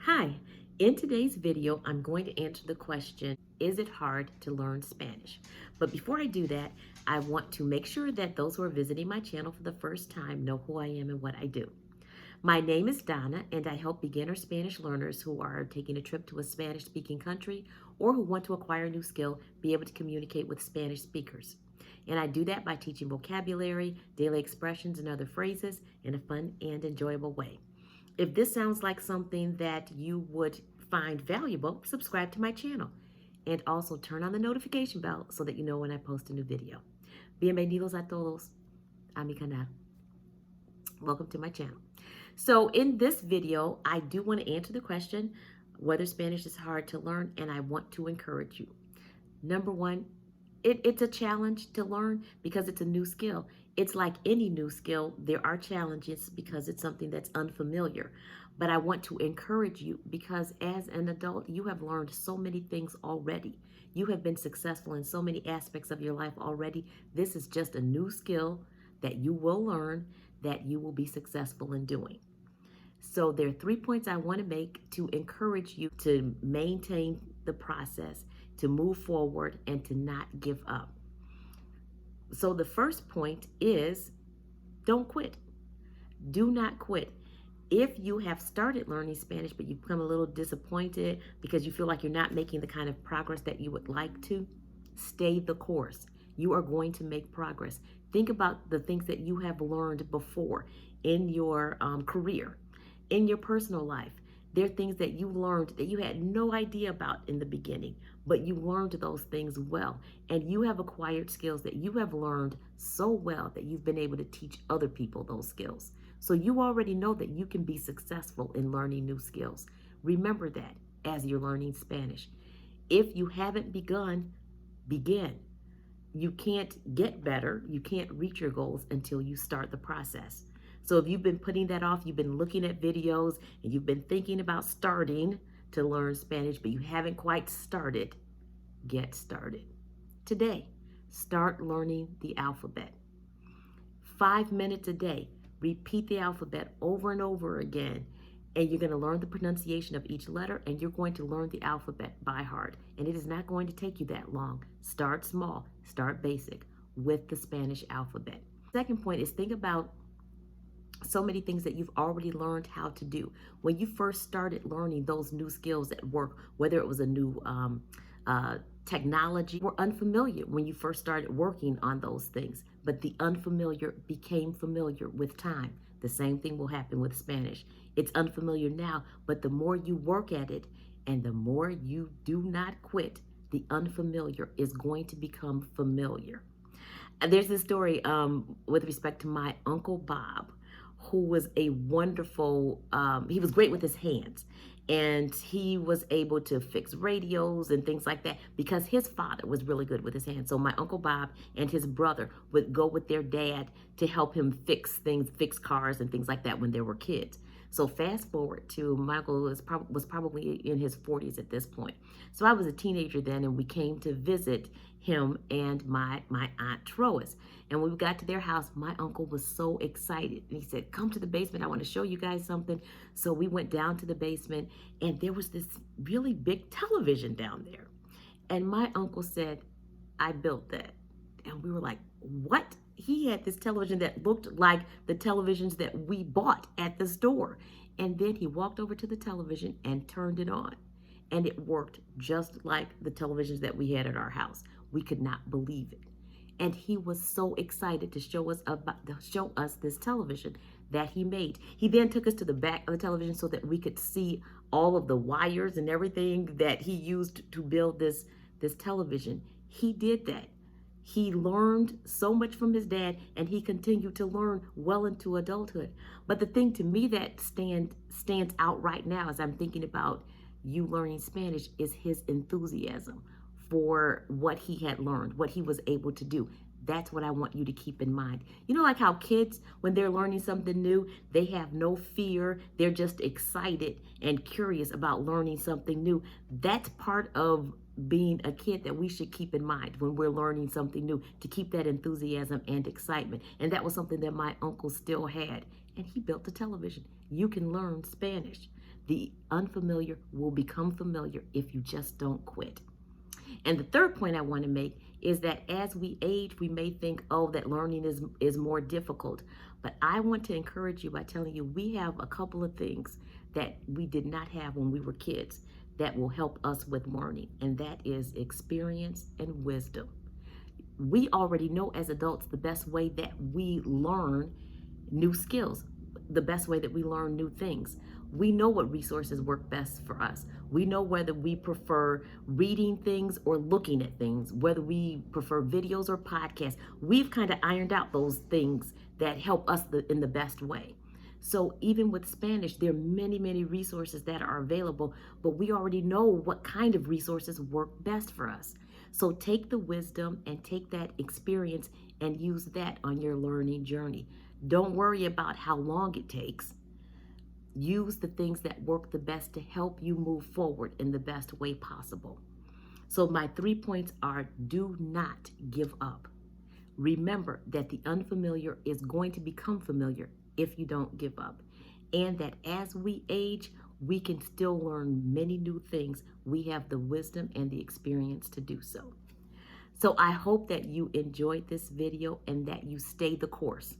Hi, in today's video, I'm going to answer the question, is it hard to learn Spanish? But before I do that, I want to make sure that those who are visiting my channel for the first time know who I am and what I do. My name is Donna, and I help beginner Spanish learners who are taking a trip to a Spanish-speaking country or who want to acquire a new skill be able to communicate with Spanish speakers. And I do that by teaching vocabulary, daily expressions, and other phrases in a fun and enjoyable way. If this sounds like something that you would find valuable, subscribe to my channel and also turn on the notification bell so that you know when I post a new video. Bienvenidos a todos a mi canal. Welcome to my channel. So in this video, I do want to answer the question whether Spanish is hard to learn, and I want to encourage you. Number one, it's a challenge to learn because it's a new skill. It's like any new skill, there are challenges because it's something that's unfamiliar. But I want to encourage you because as an adult, you have learned so many things already. You have been successful in so many aspects of your life already. This is just a new skill that you will learn, that you will be successful in doing. So there are 3 points I want to make to encourage you to maintain the process, to move forward, and to not give up. So the first point is don't quit. Do not quit. If you have started learning Spanish, but you've become a little disappointed because you feel like you're not making the kind of progress that you would like to, stay the course. You are going to make progress. Think about the things that you have learned before in your career, in your personal life. There are things that you learned that you had no idea about in the beginning, but you learned those things well. And you have acquired skills that you have learned so well that you've been able to teach other people those skills. So you already know that you can be successful in learning new skills. Remember that as you're learning Spanish. If you haven't begun, begin. You can't get better, you can't reach your goals until you start the process. So if you've been putting that off, you've been looking at videos and you've been thinking about starting to learn Spanish, but you haven't quite started, get started. Today, start learning the alphabet. 5 minutes a day, repeat the alphabet over and over again, and you're going to learn the pronunciation of each letter, and you're going to learn the alphabet by heart. And it is not going to take you that long. Start small, start basic with the Spanish alphabet. Second point is think about so many things that you've already learned how to do. When you first started learning those new skills at work, whether it was a new technology, were unfamiliar when you first started working on those things, but the unfamiliar became familiar with time. The same thing will happen with Spanish. It's unfamiliar now, but the more you work at it and the more you do not quit, the unfamiliar is going to become familiar. There's this story with respect to my Uncle Bob, who was a wonderful, he was great with his hands. And he was able to fix radios and things like that because his father was really good with his hands. So my Uncle Bob and his brother would go with their dad to help him fix things, fix cars and things like that when they were kids. So fast forward to my uncle was probably in his 40s at this point. So I was a teenager then, and we came to visit him and my Aunt Troas. And when we got to their house, my uncle was so excited. And he said, come to the basement. I want to show you guys something. So we went down to the basement, and there was this really big television down there. And my uncle said, I built that. And we were like, what? He had this television that looked like the televisions that we bought at the store. And then he walked over to the television and turned it on. And it worked just like the televisions that we had at our house. We could not believe it. And he was so excited to show us this television that he made. He then took us to the back of the television so that we could see all of the wires and everything that he used to build this television. He did that. He learned so much from his dad, and he continued to learn well into adulthood. But the thing to me that stands out right now as I'm thinking about you learning Spanish is his enthusiasm for what he had learned, what he was able to do. That's what I want you to keep in mind. You know, like how kids, when they're learning something new, they have no fear. They're just excited and curious about learning something new. That's part of being a kid that we should keep in mind when we're learning something new, to keep that enthusiasm and excitement. And that was something that my uncle still had. And he built a television. You can learn Spanish. The unfamiliar will become familiar if you just don't quit. And the third point I want to make is that as we age, we may think, oh, that learning is more difficult. But I want to encourage you by telling you we have a couple of things that we did not have when we were kids that will help us with learning, and that is experience and wisdom. We already know as adults the best way that we learn new skills, the best way that we learn new things. We know what resources work best for us. We know whether we prefer reading things or looking at things, whether we prefer videos or podcasts. We've kind of ironed out those things that help us in the best way. So even with Spanish, there are many, many resources that are available, but we already know what kind of resources work best for us. So take the wisdom and take that experience and use that on your learning journey. Don't worry about how long it takes. Use the things that work the best to help you move forward in the best way possible. So my 3 points are: do not give up. Remember that the unfamiliar is going to become familiar if you don't give up. And that as we age, we can still learn many new things. We have the wisdom and the experience to do so. So I hope that you enjoyed this video and that you stay the course,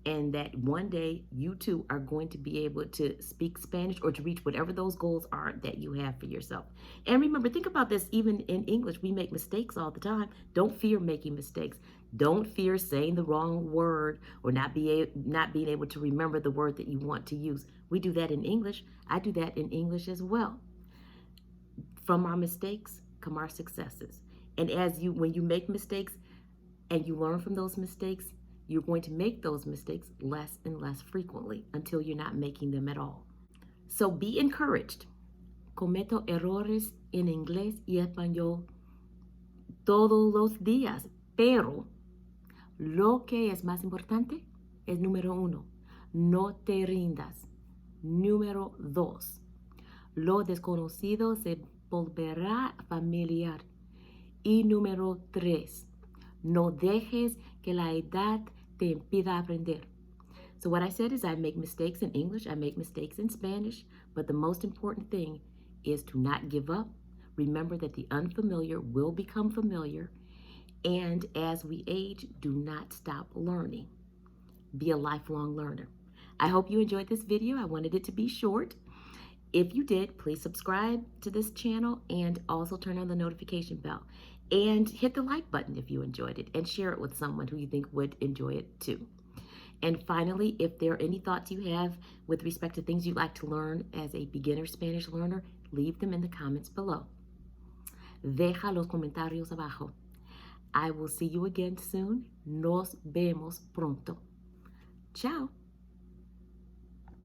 and that one day you too are going to be able to speak Spanish or to reach whatever those goals are that you have for yourself. And remember, think about this, even in English, we make mistakes all the time. Don't fear making mistakes. Don't fear saying the wrong word or not being able to remember the word that you want to use. We do that in English. I do that in English as well. From our mistakes come our successes. And when you make mistakes and you learn from those mistakes, you're going to make those mistakes less and less frequently until you're not making them at all. So be encouraged. Cometo errores en inglés y español todos los días, pero lo que es más importante es número 1, no te rindas. Número 2, lo desconocido se volverá familiar. Y número 3, no dejes que la edad te impida aprender. So what I said is I make mistakes in English, I make mistakes in Spanish, but the most important thing is to not give up. Remember that the unfamiliar will become familiar, and as we age, do not stop learning. Be a lifelong learner. I hope you enjoyed this video. I wanted it to be short. If you did, please subscribe to this channel and also turn on the notification bell. And hit the like button if you enjoyed it, and share it with someone who you think would enjoy it too. And finally, if there are any thoughts you have with respect to things you'd like to learn as a beginner Spanish learner, leave them in the comments below. Deja los comentarios abajo. I will see you again soon. Nos vemos pronto. Ciao.